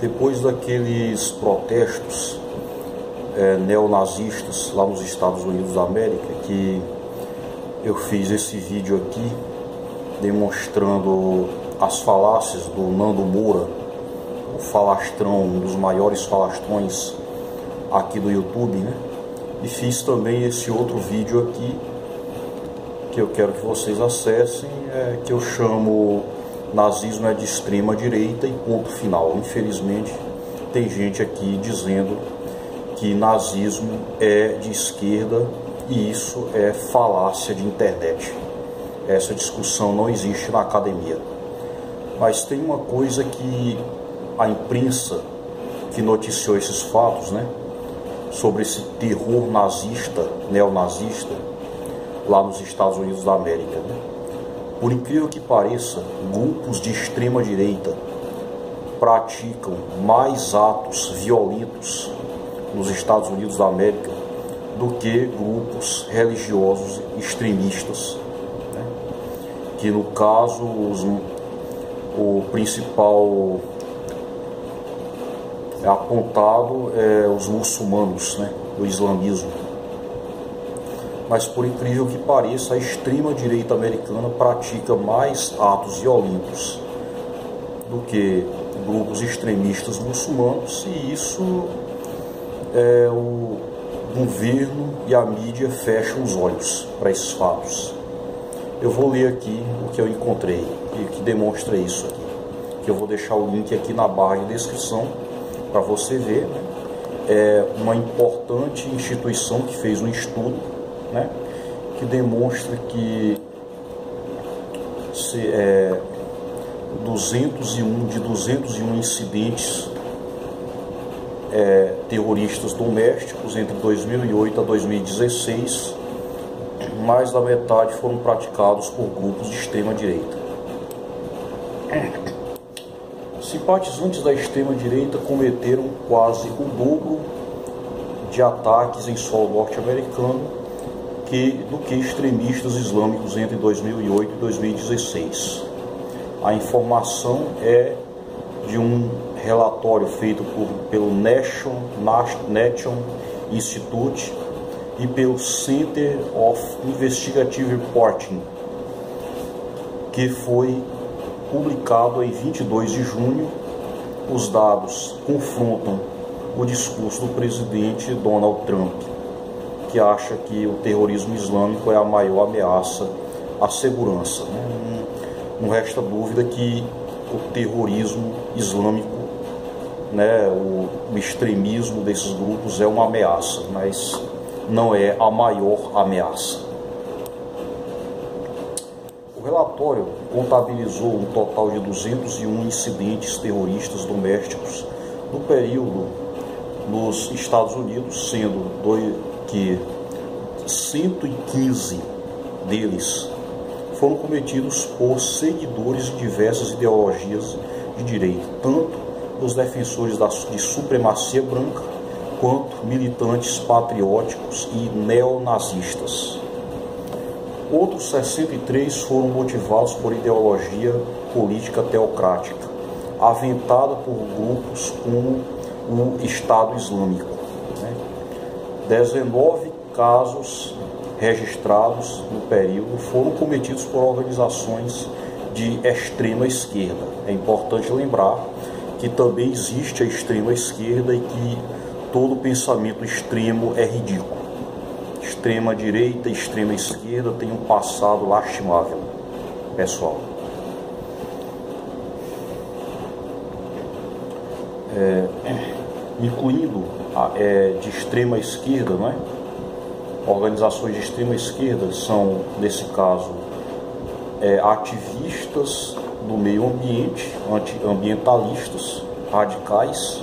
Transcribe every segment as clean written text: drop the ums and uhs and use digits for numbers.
Depois daqueles protestos neonazistas lá nos Estados Unidos da América, que eu fiz esse vídeo aqui demonstrando as falácias do Nando Moura, o falastrão, um dos maiores falastrões aqui do YouTube, né? E fiz também esse outro vídeo aqui que eu quero que vocês acessem, que eu chamo Nazismo é de extrema direita e ponto final. Infelizmente tem gente aqui dizendo que nazismo é de esquerda e isso é falácia de internet. Essa discussão não existe na academia. Mas tem uma coisa que a imprensa que noticiou esses fatos, né, sobre esse terror nazista, neonazista, lá nos Estados Unidos da América, né? Por incrível que pareça, grupos de extrema direita praticam mais atos violentos nos Estados Unidos da América do que grupos religiosos extremistas, né? Que no caso o principal apontado é os muçulmanos, né, do islamismo. Mas por incrível que pareça, a extrema direita americana pratica mais atos violentos do que grupos extremistas muçulmanos, e isso o governo e a mídia fecham os olhos para esses fatos. Eu vou ler aqui o que eu encontrei e que demonstra isso aqui, que eu vou deixar o link aqui na barra de descrição para você ver, né? É uma importante instituição que fez um estudo, né, que demonstra que 201 incidentes terroristas domésticos entre 2008 a 2016, mais da metade foram praticados por grupos de extrema direita. Simpatizantes da extrema direita cometeram quase o dobro de ataques em solo norte-americano do que extremistas islâmicos entre 2008 e 2016. A informação é de um relatório feito pelo Nation Institute e pelo Center of Investigative Reporting, que foi publicado em 22 de junho. Os dados confrontam o discurso do presidente Donald Trump, que acha que o terrorismo islâmico é a maior ameaça à segurança, né? Não resta dúvida que o terrorismo islâmico, né, o extremismo desses grupos é uma ameaça, mas não é a maior ameaça. O relatório contabilizou um total de 201 incidentes terroristas domésticos no período nos Estados Unidos, sendo que 115 deles foram cometidos por seguidores de diversas ideologias de direita, tanto os defensores de supremacia branca quanto militantes patrióticos e neonazistas. Outros 63 foram motivados por ideologia política teocrática, aventada por grupos como o Estado Islâmico, né? 19 casos registrados no período foram cometidos por organizações de extrema esquerda. É importante lembrar que também existe a extrema esquerda e que todo pensamento extremo é ridículo. Extrema direita e extrema esquerda têm um passado lastimável, pessoal. Incluindo de extrema esquerda, não é? Organizações de extrema esquerda são, nesse caso, ativistas do meio ambiente, antiambientalistas, radicais,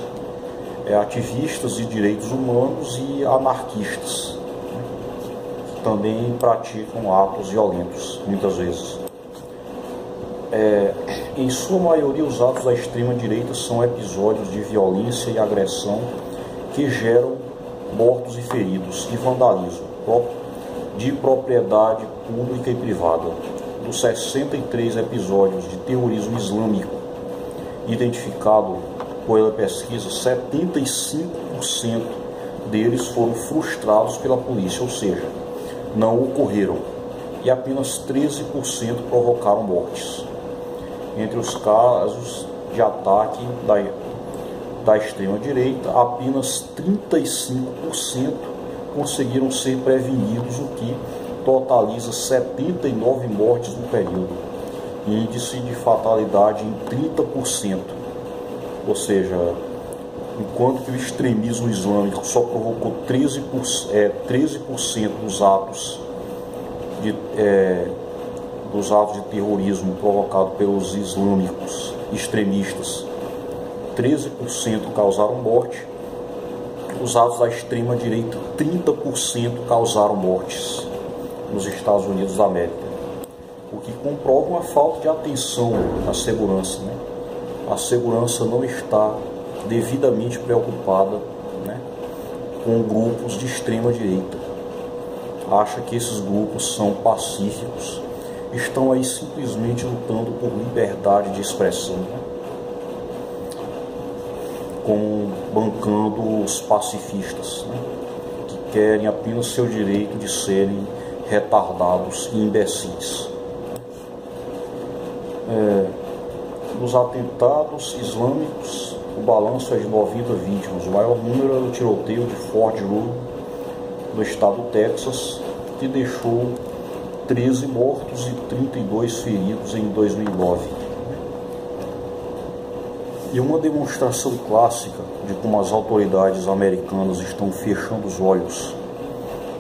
ativistas de direitos humanos e anarquistas, né, que também praticam atos violentos, muitas vezes. Em sua maioria, os atos da extrema-direita são episódios de violência e agressão que geram mortos e feridos e vandalismo de propriedade pública e privada. Dos 63 episódios de terrorismo islâmico identificado pela pesquisa, 75% deles foram frustrados pela polícia, ou seja, não ocorreram, e apenas 13% provocaram mortes. Entre os casos de ataque da extrema-direita, apenas 35% conseguiram ser prevenidos, o que totaliza 79 mortes no período, índice de fatalidade em 30%, ou seja, enquanto que o extremismo islâmico só provocou 13% dos atos de terrorismo provocados pelos islâmicos extremistas, 13% causaram morte. Os atos da extrema-direita, 30% causaram mortes nos Estados Unidos da América, o que comprova uma falta de atenção à segurança, né? A segurança não está devidamente preocupada, né, com grupos de extrema-direita. Acha que esses grupos são pacíficos, estão aí simplesmente lutando por liberdade de expressão, né? Bancando os pacifistas, né, que querem apenas seu direito de serem retardados e imbecis. Nos atentados islâmicos, o balanço é de 90 vítimas. O maior número é o tiroteio de Fort Hood, no estado do Texas, que deixou 13 mortos e 32 feridos em 2009. E uma demonstração clássica de como as autoridades americanas estão fechando os olhos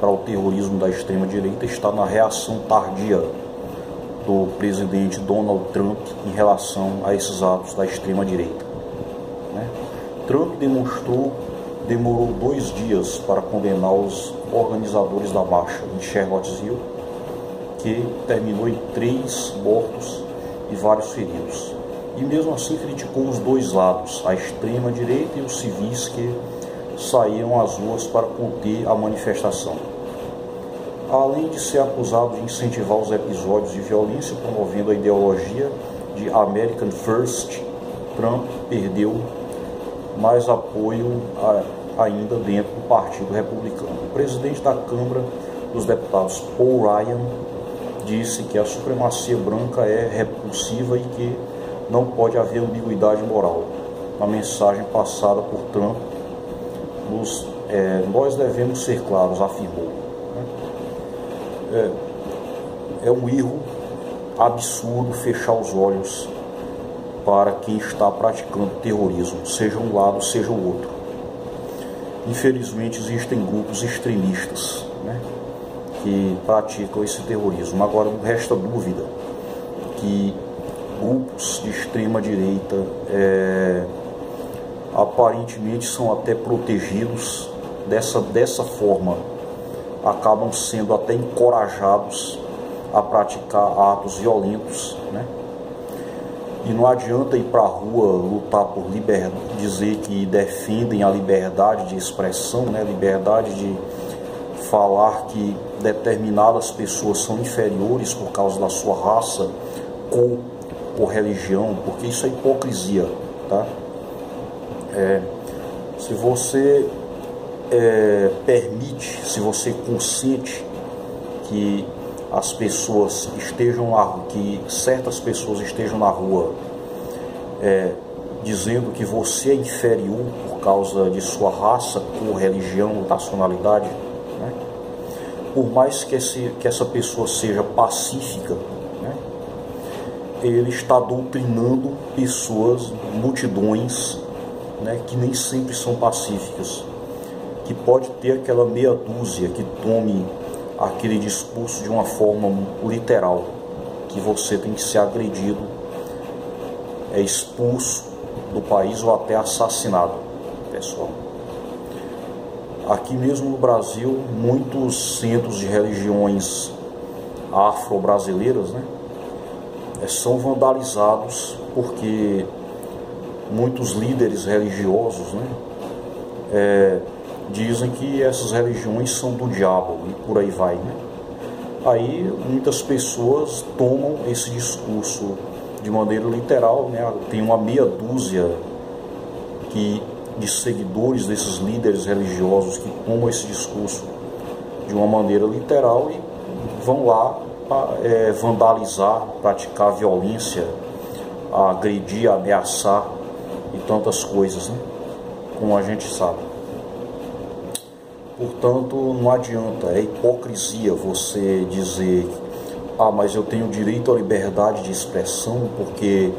para o terrorismo da extrema-direita está na reação tardia do presidente Donald Trump em relação a esses atos da extrema-direita, né? Trump demorou 2 dias para condenar os organizadores da marcha em Charlottesville, que terminou em 3 mortos e vários feridos. E mesmo assim criticou os dois lados, a extrema-direita e os civis que saíram às ruas para conter a manifestação. Além de ser acusado de incentivar os episódios de violência promovendo a ideologia de American First, Trump perdeu mais apoio ainda dentro do Partido Republicano. O presidente da Câmara dos Deputados, Paul Ryan, disse que a supremacia branca é repulsiva e que não pode haver ambiguidade moral. Na mensagem passada por Trump, nós devemos ser claros, afirmou. É um erro absurdo fechar os olhos para quem está praticando terrorismo, seja um lado, seja o outro. Infelizmente existem grupos extremistas, né, que praticam esse terrorismo. Agora não resta dúvida que grupos de extrema direita aparentemente são até protegidos dessa forma, acabam sendo até encorajados a praticar atos violentos, né? E não adianta ir para a rua lutar por liberdade, dizer que defendem a liberdade de expressão, né? Liberdade de falar que determinadas pessoas são inferiores por causa da sua raça, cor ou religião, porque isso é hipocrisia, tá? Se você permite, se você consente que as pessoas estejam lá, que certas pessoas estejam na rua dizendo que você é inferior por causa de sua raça, cor, religião, nacionalidade, né? Por mais que essa pessoa seja pacífica, né? Ele está doutrinando pessoas, multidões, né, que nem sempre são pacíficas, que pode ter aquela meia dúzia que tome aquele discurso de uma forma literal, que você tem que ser agredido, expulso do país ou até assassinado, pessoal. Aqui mesmo no Brasil, muitos centros de religiões afro-brasileiras, né, são vandalizados porque muitos líderes religiosos, né, dizem que essas religiões são do diabo e por aí vai, né? Aí muitas pessoas tomam esse discurso de maneira literal, né? Tem uma meia dúzia de seguidores desses líderes religiosos que tomam esse discurso de uma maneira literal e vão lá vandalizar, praticar violência, agredir, ameaçar e tantas coisas, né? Como a gente sabe. Portanto, não adianta, é hipocrisia você dizer: ah, mas eu tenho direito à liberdade de expressão porque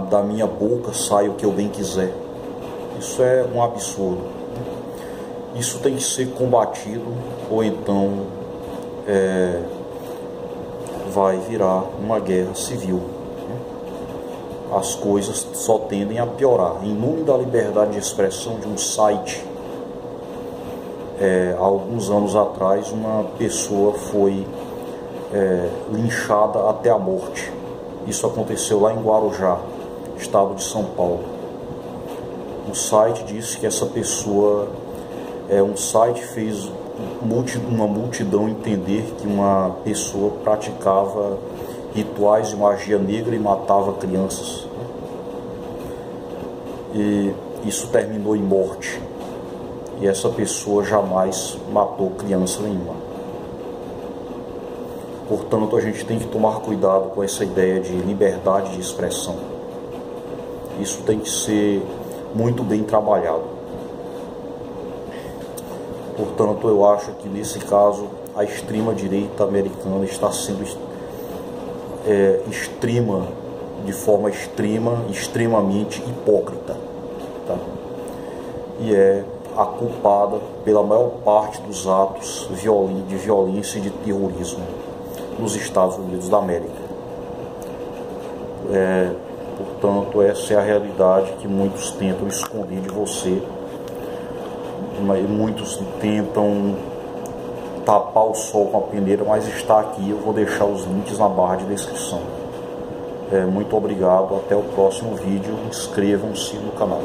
da minha boca sai o que eu bem quiser. Isso é um absurdo. Isso tem que ser combatido, ou então vai virar uma guerra civil. As coisas só tendem a piorar. Em nome da liberdade de expressão de um site, há alguns anos atrás, uma pessoa foi linchada até a morte. Isso aconteceu lá em Guarujá, estado de São Paulo. O site disse que essa pessoa, um site fez uma multidão entender que uma pessoa praticava rituais de magia negra e matava crianças. E isso terminou em morte. E essa pessoa jamais matou criança nenhuma. Portanto, a gente tem que tomar cuidado com essa ideia de liberdade de expressão. Isso tem que ser muito bem trabalhado. Portanto, eu acho que nesse caso a extrema-direita americana está sendo de forma extremamente hipócrita, tá? E é a culpada pela maior parte dos atos de violência e de terrorismo nos Estados Unidos da América. Portanto, essa é a realidade que muitos tentam esconder de você. Muitos tentam tapar o sol com a peneira, mas está aqui. Eu vou deixar os links na barra de descrição. Muito obrigado, até o próximo vídeo. Inscrevam-se no canal.